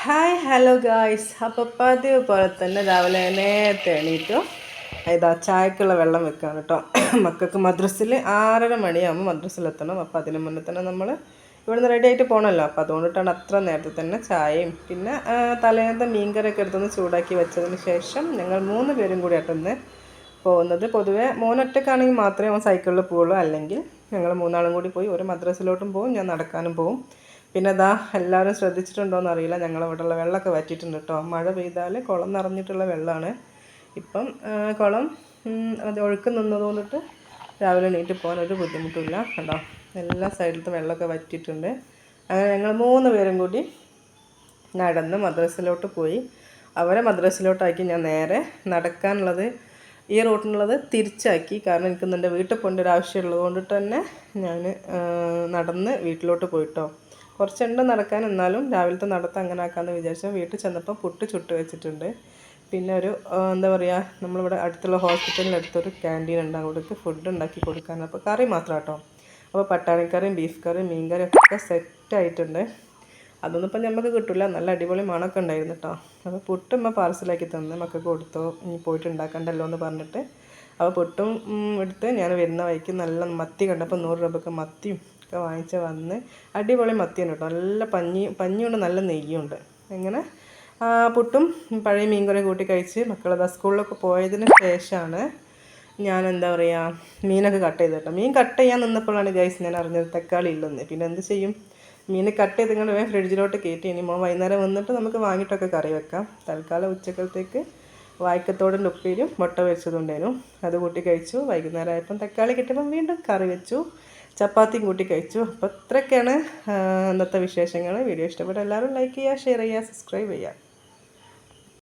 Hi hello guys. അപ്പോൾ പതിവ് പോലെ തന്നെ രാവിലെ നേരത്തെ എണീറ്റു ഇതാ ചായക്കുള്ള വെള്ളം വെക്കുകയാണ് കേട്ടോ. മക്കൾക്ക് മദ്രസിൽ 6:30 മണിയാകുമ്പോൾ മദ്രസിലെത്തണം. അപ്പോൾ അതിന് മുന്നേ തന്നെ നമ്മൾ ഇവിടുന്ന് റെഡി ആയിട്ട് പോകണമല്ലോ. അപ്പോൾ അതുകൊണ്ടിട്ടാണ് അത്ര നേരത്തെ തന്നെ ചായയും പിന്നെ തലേന്നത്തെ മീൻകറിയൊക്കെ എടുത്തൊന്ന് ചൂടാക്കി വെച്ചതിന് ശേഷം ഞങ്ങൾ 3 പേരും കൂടി ആയിട്ടൊന്ന് പോകുന്നത്. പൊതുവേ മോനൊറ്റക്കാണെങ്കിൽ മാത്രമേ അവൻ സൈക്കിളിൽ പോവുള്ളൂ, അല്ലെങ്കിൽ ഞങ്ങൾ 3 ആളും കൂടി പോയി. ഒരു മദ്രസിലോട്ടും പോകും, ഞാൻ നടക്കാനും പോകും. പിന്നെ അതാ എല്ലാവരും ശ്രദ്ധിച്ചിട്ടുണ്ടോയെന്ന് അറിയില്ല, ഞങ്ങളിവിടെയുള്ള വെള്ളമൊക്കെ വറ്റിയിട്ടുണ്ട് കേട്ടോ. മഴ പെയ്താൽ കുളം നിറഞ്ഞിട്ടുള്ള വെള്ളമാണ്. ഇപ്പം കുളം അത് ഒഴുക്ക് നിന്നതുകൊണ്ടിട്ട് രാവിലെ എണീറ്റ് പോകാൻ ഒരു ബുദ്ധിമുട്ടില്ല കേട്ടോ. എല്ലാ സൈഡിലത്തും വെള്ളമൊക്കെ വറ്റിയിട്ടുണ്ട്. അങ്ങനെ ഞങ്ങൾ 3 പേരും കൂടി നടന്ന് മദ്രസയിലോട്ട് പോയി. അവരെ മദ്രസയിലോട്ടാക്കി ഞാൻ നേരെ നടക്കാനുള്ളത് ഈ റൂട്ടിനുള്ളത് തിരിച്ചാക്കി. കാരണം എനിക്കൊന്ന് എൻ്റെ വീട്ടിൽ പോകേണ്ട ഒരു ആവശ്യമുള്ളത് കൊണ്ടിട്ട് തന്നെ ഞാൻ നടന്ന് വീട്ടിലോട്ട് പോയിട്ടോ. കുറച്ചുണ്ട് നടക്കാൻ, എന്നാലും രാവിലത്തെ നടത്തം അങ്ങനെ ആക്കാമെന്ന് വിചാരിച്ചു. വീട്ടിൽ ചെന്നപ്പോൾ പുട്ട് ചുട്ട് വെച്ചിട്ടുണ്ട്. പിന്നെ ഒരു എന്താ പറയുക, നമ്മളിവിടെ അടുത്തുള്ള ഹോസ്പിറ്റലിൻ്റെ അടുത്തൊരു ക്യാൻറ്റീൻ ഉണ്ട്, അവിടേക്ക് ഫുഡ് ഉണ്ടാക്കി കൊടുക്കാൻ. അപ്പോൾ കറി മാത്രം കേട്ടോ. അപ്പോൾ പട്ടാണിക്കറിയും ബീഫ് കറിയും മീൻ കറിയും ഒക്കെ സെറ്റായിട്ടുണ്ട്. അതൊന്നും ഇപ്പം നമുക്ക് കിട്ടില്ല, നല്ല അടിപൊളി മണമൊക്കെ ഉണ്ടായിരുന്നു കേട്ടോ. അപ്പോൾ പുട്ടും പാർസലാക്കി തന്ന് മക്കൾക്ക് കൊടുത്തോ, ഇനി പോയിട്ട് ഉണ്ടാക്കണ്ടല്ലോ എന്ന് പറഞ്ഞിട്ട്. അപ്പോൾ പുട്ടും എടുത്ത് ഞാൻ വരുന്ന വഴിക്ക് നല്ല മത്തി കണ്ടപ്പോൾ 100 രൂപയ്ക്ക് മത്തിയും ഒക്കെ വാങ്ങിച്ച് വന്ന്. അടിപൊളി മത്തിയാണ് കേട്ടോ, നല്ല പഞ്ഞിയുണ്ട്, നല്ല നെയ്യുണ്ട്. അങ്ങനെ പുട്ടും പഴയ മീൻ കറി കൂട്ടി കഴിച്ച് മക്കളത് സ്കൂളിലൊക്കെ പോയതിന് ശേഷമാണ് ഞാൻ എന്താ പറയുക മീനൊക്കെ കട്ട് ചെയ്ത് കേട്ടോ. മീൻ കട്ട് ചെയ്യാൻ നിന്നപ്പോഴാണ് ഗൈസ് ഞാൻ അറിഞ്ഞത് തക്കാളി ഇല്ലെന്ന്. പിന്നെ എന്ത് ചെയ്യും, മീൻ കട്ട് ചെയ്ത് ഇങ്ങനെ വേഗം ഫ്രിഡ്ജിലോട്ട് കയറ്റി. ഇനി വൈകുന്നേരം വന്നിട്ട് നമുക്ക് വാങ്ങിയിട്ടൊക്കെ കറി വെക്കാം. തൽക്കാലം ഉച്ചക്കലത്തേക്ക് വായ്ക്കത്തോടിൻ്റെ ഉപ്പേരും മുട്ട വെച്ചതുണ്ടായിരുന്നു, അത് കൂട്ടി കഴിച്ചു. വൈകുന്നേരം ആയപ്പം തക്കാളി കിട്ടിയപ്പം വീണ്ടും കറി വെച്ചു, ചപ്പാത്തിയും കൂട്ടി കഴിച്ചു. അപ്പോൾ ഇത്രയൊക്കെയാണ് ഇന്നത്തെ വിശേഷങ്ങൾ. വീഡിയോ ഇഷ്ടപ്പെട്ട എല്ലാവരും ലൈക്ക് ചെയ്യുക, ഷെയർ ചെയ്യുക, സബ്സ്ക്രൈബ് ചെയ്യുക.